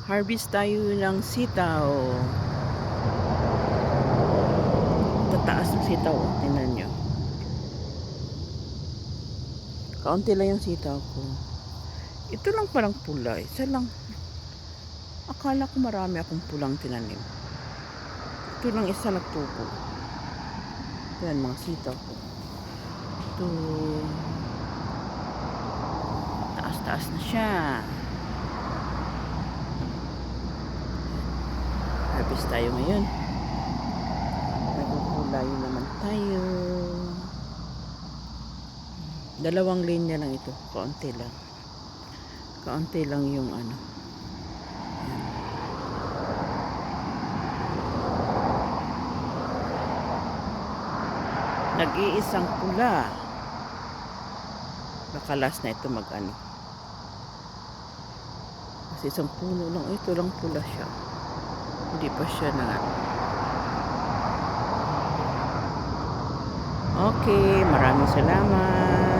Harvest tayo ng sitaw. Tataas ng sitaw. Tingnan nyo. Kaunti lang yung sitaw ko. Ito lang parang pula. Isa lang. Akala ko marami akong pulang tinanim. Ito lang isa nagtubo. Yan mga sitaw ko. Ito. Taas-taas na siya. Harvest tayo ngayon. Nagpupulayo naman tayo. Dalawang linya lang ito. Kaunti lang. Kaunti lang yung ano. Ayan. Nag-iisang pula. Baka last na ito mag-ano. Kasi isang puno lang. Ito lang pula siya. Hindi pa siya na. Okay. Maraming salamat.